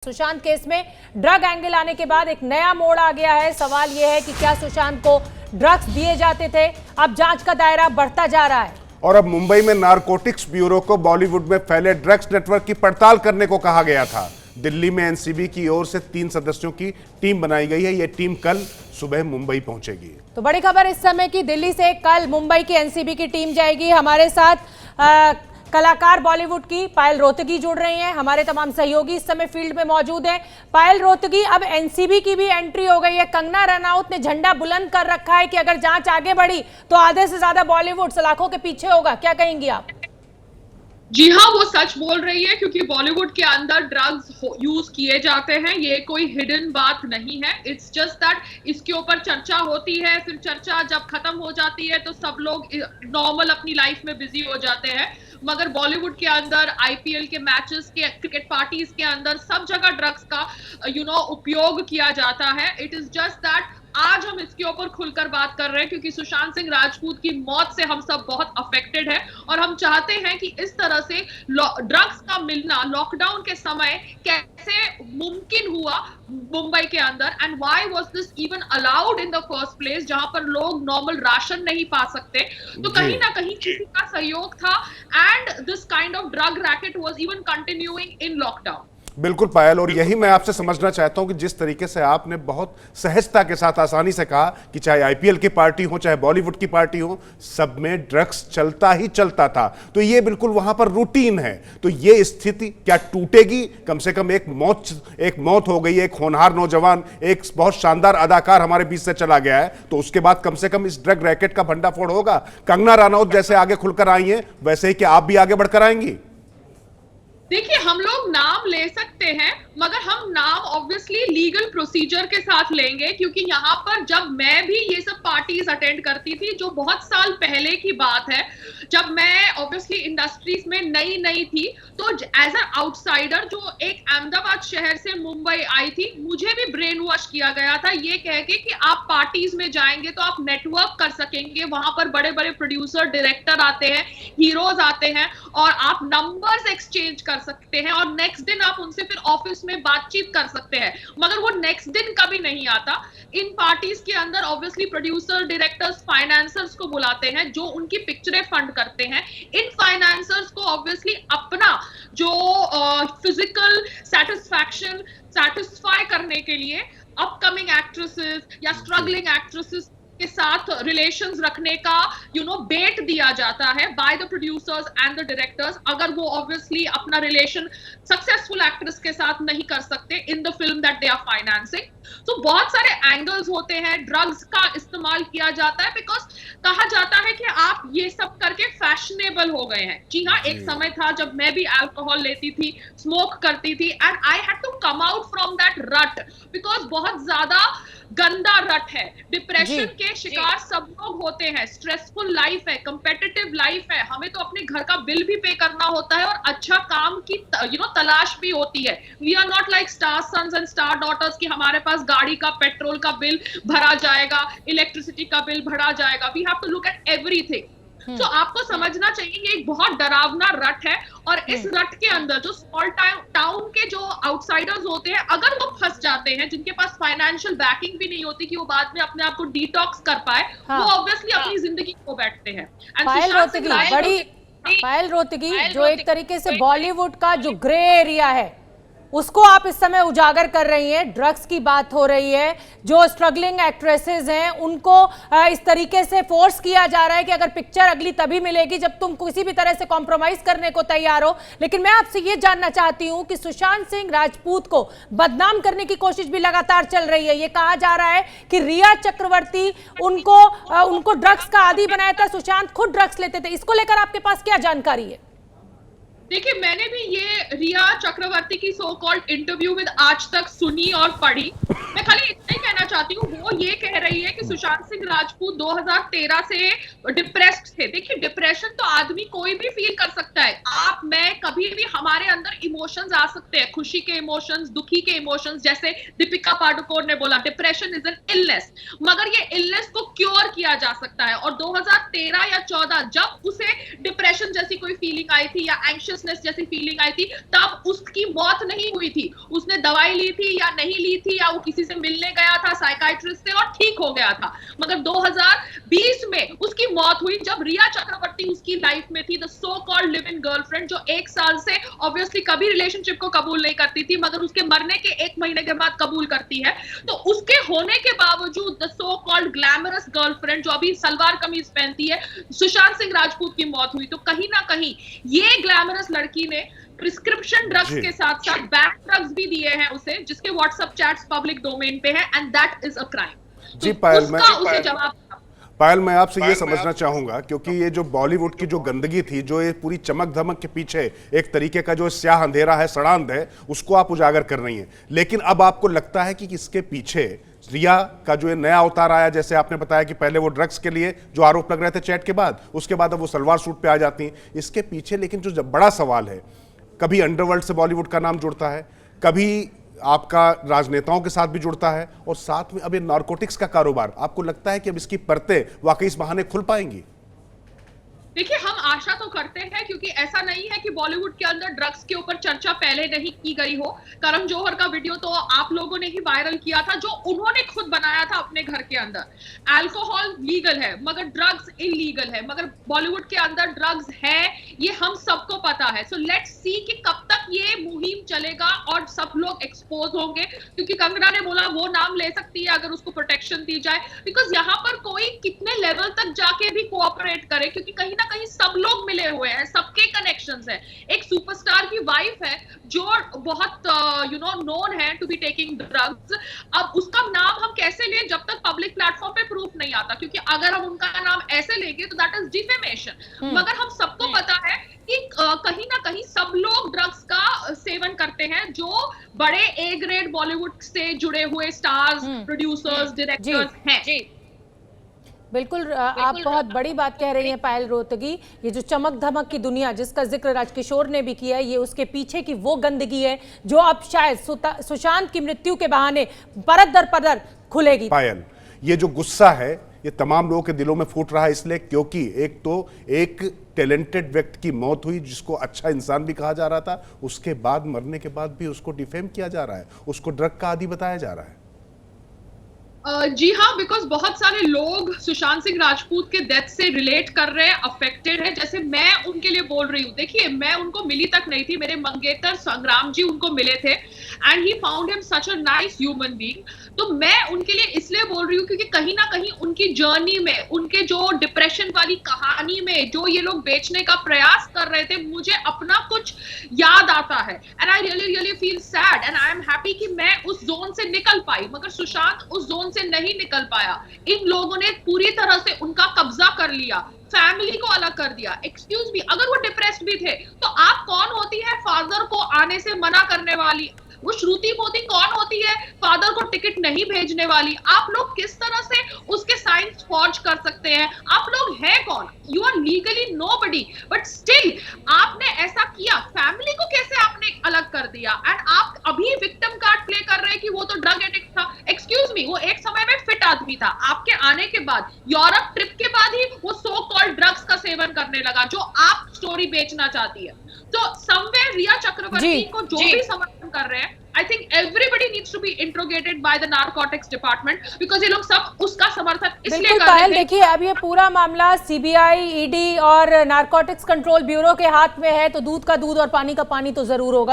Sushant case में drug angle आने के बाद एक नया मोड़ आ गया है। सवाल यह है कि क्या सुशांत को ड्रग्स दिए जाते थे। अब जांच का दायरा बढ़ता जा रहा है और अब मुंबई में नारकोटिक्स ब्यूरो को बॉलीवुड में फैले ड्रग्स नेटवर्क की पड़ताल करने को कहा गया था। दिल्ली में एनसीबी की ओर से 3 सदस्यों की टीम बनाई गई है। यह टीम कल सुबह मुंबई पहुंचेगी। तो बड़ी खबर इस समय की, दिल्ली से कल मुंबई की एनसीबी की टीम जाएगी। हमारे साथ कलाकार बॉलीवुड की पायल रोहतगी जुड़ रही हैं। हमारे तमाम सहयोगी इस समय फील्ड में मौजूद हैं। पायल रोहतगी, अब एनसीबी की भी एंट्री हो गई है। कंगना रनौत ने झंडा बुलंद कर रखा है कि अगर जांच आगे बढ़ी तो आधे से ज्यादा बॉलीवुड सलाखों के पीछे होगा। क्या कहेंगी आप? जी हाँ, वो सच बोल रही है क्योंकि बॉलीवुड के अंदर ड्रग्स यूज किए जाते हैं। ये कोई हिडन बात नहीं है। इट्स जस्ट दैट इसके ऊपर चर्चा होती है, फिर चर्चा जब खत्म हो जाती है तो सब लोग नॉर्मल अपनी लाइफ में बिजी हो जाते हैं। मगर बॉलीवुड के अंदर आईपीएल के मैचेस के, क्रिकेट पार्टीज के अंदर सब जगह ड्रग्स का उपयोग किया जाता है। इट इज जस्ट दैट आज हम इसके ऊपर खुलकर बात कर रहे हैं क्योंकि सुशांत सिंह राजपूत की मौत से हम सब बहुत अफेक्टेड है और हम चाहते हैं कि इस तरह से ड्रग्स का मिलना लॉकडाउन के समय कैसे मुमकिन हुआ मुंबई के अंदर, and why was this even allowed in the first place, जहां पर लोग नॉर्मल राशन नहीं पा सकते। तो कहीं ना कहीं किसी का सहयोग था and this kind of drug racket was even continuing in lockdown. बिल्कुल पायल, और यही मैं आपसे समझना चाहता हूं कि जिस तरीके से आपने बहुत सहजता के साथ आसानी से कहा कि चाहे आईपीएल की पार्टी हो चाहे बॉलीवुड की पार्टी हो, सब में ड्रग्स चलता ही चलता था, तो ये बिल्कुल वहां पर रूटीन है। तो ये स्थिति क्या टूटेगी? कम से कम एक मौत हो गई, एक होनहार नौजवान, एक बहुत शानदार अदाकार हमारे बीच से चला गया है, तो उसके बाद कम से कम इस ड्रग रैकेट का भंडाफोड़ होगा। कंगना रनौत जैसे आगे खुलकर आई हैं, वैसे ही क्या आप भी आगे बढ़कर आएंगी? देखिए, हम लोग नाम ले सकते हैं मगर हम नाम ऑब्वियसली लीगल प्रोसीजर के साथ लेंगे क्योंकि यहाँ पर जब मैं भी ये सब पार्टीज अटेंड करती थी, जो बहुत साल पहले की बात है, जब मैं ऑब्वियसली इंडस्ट्रीज में नई थी, तो एज अ आउटसाइडर जो एक अहमदाबाद शहर से मुंबई आई थी, मुझे भी ब्रेन वॉश किया गया था ये कह के कि आप पार्टीज में जाएंगे तो आप नेटवर्क कर सकेंगे, वहां पर बड़े बड़े प्रोड्यूसर डायरेक्टर आते हैं, हीरोज आते हैं और आप नंबर्स एक्सचेंज कर सकते हैं और नेक्स्ट दिन आप उनसे फिर ऑफिस में बातचीत कर सकते हैं। मगर वो नेक्स्ट दिन कभी नहीं आता। इन पार्टीज के अंदर ऑब्वियसली प्रोड्यूसर, डायरेक्टर्स, फाइनेंसर्स को बुलाते हैं जो उनकी पिक्चरें फंड करते हैं। इन फाइनेंसर्स को ऑब्वियसली अपना जो फिजिकल सेटिस्फाई करने के लिए अपकमिंग एक्ट्रेसेस या स्ट्रगलिंग एक्ट्रेसेस के साथ रिलेशंस रखने का बेट दिया जाता है by the producers and the directors, अगर वो ऑब्वियसली अपना रिलेशन सक्सेसफुल एक्ट्रेस के साथ नहीं कर सकते in the film that they are financing. तो बहुत सारे एंगल्स होते हैं। ड्रग्स का इस्तेमाल किया जाता है बिकॉज कहा जाता है कि आप ये सब करके फैशनेबल हो गए हैं। जी हाँ, एक समय था जब मैं भी अल्कोहल लेती थी, स्मोक करती थी, and I had to come out from that rut because बहुत ज्यादा गंदा रट है। डिप्रेशन के शिकार सब लोग होते हैं, स्ट्रेसफुल लाइफ है, कंपेटिटिव लाइफ है, हमें तो अपने घर का बिल भी पे करना होता है और अच्छा काम की तलाश भी होती है। We are not like star sons and star daughters कि हमारे पास गाड़ी का पेट्रोल का बिल भरा जाएगा, इलेक्ट्रिसिटी का बिल भरा जाएगा। We have to look at everything. तो आपको समझना चाहिए ये एक बहुत डरावना रट है और इस रट के अंदर जो स्मॉल टाउन के जो आउटसाइडर्स होते हैं, अगर वो फंस जाते हैं, जिनके पास फाइनेंशियल बैकिंग भी नहीं होती कि वो बाद में अपने आप को डिटॉक्स कर पाए, वो ऑब्वियसली अपनी जिंदगी खो बैठते हैं। पायल रोहतगी जो एक तरीके से बॉलीवुड का जो ग्रे एरिया है उसको आप इस समय उजागर कर रही हैं। ड्रग्स की बात हो रही है, जो स्ट्रगलिंग एक्ट्रेसेस हैं उनको इस तरीके से फोर्स किया जा रहा है कि अगर पिक्चर अगली तभी मिलेगी जब तुम किसी भी तरह से कॉम्प्रोमाइज करने को तैयार हो। लेकिन मैं आपसे ये जानना चाहती हूं कि सुशांत सिंह राजपूत को बदनाम करने की कोशिश भी लगातार चल रही है। ये कहा जा रहा है कि रिया चक्रवर्ती उनको ड्रग्स का आदी बनाया था, सुशांत खुद ड्रग्स लेते थे। इसको लेकर आपके पास क्या जानकारी है? देखिए, मैंने भी ये रिया चक्रवर्ती की सो कॉल्ड इंटरव्यू विद आज तक सुनी और पढ़ी। मैं खाली इतना ही कहना चाहती हूँ, वो ये कह रही है कि सुशांत सिंह राजपूत 2013 से डिप्रेस्ड थे। देखिए, डिप्रेशन तो आदमी कोई भी फील कर सकता है। आप, मैं, कभी भी हमारे अंदर इमोशंस आ सकते हैं, खुशी के इमोशंस, दुखी के इमोशंस। जैसे दीपिका पादुकोण ने बोला, डिप्रेशन इज एन इलनेस, मगर ये इलनेस को क्योर किया जा सकता है। और 2013 या 14 जब उसे डिप्रेशन जैसी कोई फीलिंग आई थी या एंग्शियसनेस जैसी फीलिंग आई थी, तब उसकी मौत नहीं हुई थी। उसने दवाई ली थी या नहीं ली थी, या वो किसी से मिलने गया था साइकाइट्रिस्ट से और ठीक हो गया था। मगर 2020 में उसकी मौत हुई जब रिया चक्रवर्ती उसकी लाइफ में थी, the so called live in girlfriend, जो 1 साल से ऑब्वियसली कभी रिलेशनशिप को कबूल नहीं करती थी, मगर उसके मरने के 1 महीने के बाद कबूल करती है। तो उसके होने के बावजूद the so called glamorous girlfriend, जो अभी सलवार कमीज पहनती है, सुशांत सिंह राजपूत की मौत हुई। तो कहीं ना कहीं ये ग्लैमरस लड़की ने प्रिस्क्रिप्शन ड्रग्स के साथ साथ बैक ड्रग्स भी दिए हैं उसे, जिसके व्हाट्सएप चैट्स पब्लिक डोमेन पे है, and that is a crime. जी पायल, मैं आपसे ये समझना चाहूंगा, क्योंकि ये जो बॉलीवुड की जो गंदगी थी, जो ये पूरी चमक धमक के पीछे एक तरीके का जो स्याह अंधेरा है, सड़ांध है, उसको आप उजागर कर रही हैं। लेकिन अब आपको लगता है कि इसके पीछे रिया का जो नया अवतार आया, जैसे आपने बताया कि पहले वो ड्रग्स के लिए जो आरोप लग रहे थे चैट के बाद, उसके बाद अब वो सलवार सूट पे आ जाती हैं, इसके पीछे लेकिन जो बड़ा सवाल है, कभी अंडरवर्ल्ड से बॉलीवुड का नाम जुड़ता है, कभी आपका राजनेताओं के साथ भी जुड़ता है, और साथ में अब ये नारकोटिक्स का कारोबार, आपको लगता है कि अब इसकी परतें वाकई इस बहाने खुल पाएंगी? देखिए, हम आशा तो करते हैं, क्योंकि ऐसा नहीं है कि बॉलीवुड के अंदर ड्रग्स के ऊपर चर्चा पहले नहीं की गई हो। करण जौहर का वीडियो तो आप लोगों ने ही वायरल किया था, जो उन्होंने खुद बनाया था अपने घर के अंदर। अल्कोहल लीगल है मगर ड्रग्स इलीगल है, मगर बॉलीवुड के अंदर ड्रग्स है, ये हम सबको पता है। सो लेट्स सी कि कब तक ये मुहिम चलेगा और सब लोग एक्सपोज होंगे। क्योंकि कंगना ने बोला वो नाम ले सकती है अगर उसको प्रोटेक्शन दी जाए, बिकॉज यहाँ पर कोई कितने लेवल तक जाके भी कोऑपरेट करे, क्योंकि कहीं ना कहीं सब लोग मिले हुए हैं, सबके कनेक्शंस हैं। एक सुपरस्टार की वाइफ है जो बहुत नोन है टू बी टेकिंग ड्रग्स। अब उसका नाम हम कैसे लें जब तक पब्लिक प्लेटफॉर्म पे प्रूफ नहीं आता, क्योंकि अगर हम उनका नाम ऐसे लेंगे तो दैट इज डिफेमेशन। मगर हम सबको पता है कि कहीं ना कहीं सब लोग ड्रग्स का सेवन करते हैं, जो बड़े ए ग्रेड बॉलीवुड से जुड़े हुए स्टार्स, प्रोड्यूसर्स, डायरेक्टर्स हैं। बिल्कुल, आप बहुत बड़ी बात कह रही हैं पायल रोहतगी। ये जो चमक धमक की दुनिया जिसका जिक्र राजकिशोर ने भी किया है, ये उसके पीछे की वो गंदगी है जो अब शायद सुशांत की मृत्यु के बहाने परत दर परत खुलेगी। पायल, ये जो गुस्सा है ये तमाम लोगों के दिलों में फूट रहा है, इसलिए क्योंकि एक टैलेंटेड व्यक्ति की मौत हुई, जिसको अच्छा इंसान भी कहा जा रहा था, उसके बाद मरने के बाद भी उसको डिफेम किया जा रहा है, उसको ड्रग का आदी बताया जा रहा है। जी हाँ, बिकॉज बहुत सारे लोग सुशांत सिंह राजपूत के डेथ से रिलेट कर रहे हैं, अफेक्टेड है। जैसे मैं उनके लिए बोल रही हूँ, देखिए मैं उनको मिली तक नहीं थी, मेरे मंगेतर संग्राम जी उनको मिले थे, and he found him such a nice human being. तो मैं उनके लिए इसलिए बोल रही हूँ क्योंकि कहीं ना कहीं उनकी जर्नी में, उनके जो डिप्रेशन वाली कहानी में जो ये लोग बेचने का प्रयास कर रहे थे, मुझे अपना कुछ याद आता है, and I really really feel sad, and I am happy कि मैं उस जोन से निकल पाई। मगर सुशांत उस जोन से नहीं निकल पाया। इन लोगों ने पूरी तरह से उनका कब्जा कर लिया, फैमिली को अलग कर दिया। एक्सक्यूज मी, अगर वो डिप्रेस्ड भी थे तो आप कौन होती है फादर को आने से मना करने वाली? वो श्रुति मोदी कौन होती है फादर को टिकट नहीं भेजने वाली? आप लोग किस तरह से उसके साइंस फॉर्ज कर सकते हैं? आप लोग हैं कौन? You are legally nobody, but still आपने ऐसा किया। फैमिली को कैसे आपने अलग कर दिया? एंड आप अभी विक्टिम कार्ड प्ले कर रहे हैं कि वो तो ड्रग एडिक्ट था। एक्सक्यूज मी, वो एक समय में फिट आदमी था, आपके आने के बाद, यूरोप ट्रिप के बाद ही वो सो कॉल्ड ड्रग्स का सेवन करने लगा, जो आप स्टोरी बेचना चाहती है। तो समवेयर रिया चक्रवर्ती को जो भी समर्थन कर रहे हैं, I think everybody needs to be interrogated by the narcotics department, because ये लोग सब उसका समर्थन इसलिए कर रहे हैं। देखिए, अब ये पूरा मामला सीबीआई, ईडी और नारकोटिक्स कंट्रोल ब्यूरो के हाथ में है, तो दूध का दूध और पानी का पानी तो जरूर होगा।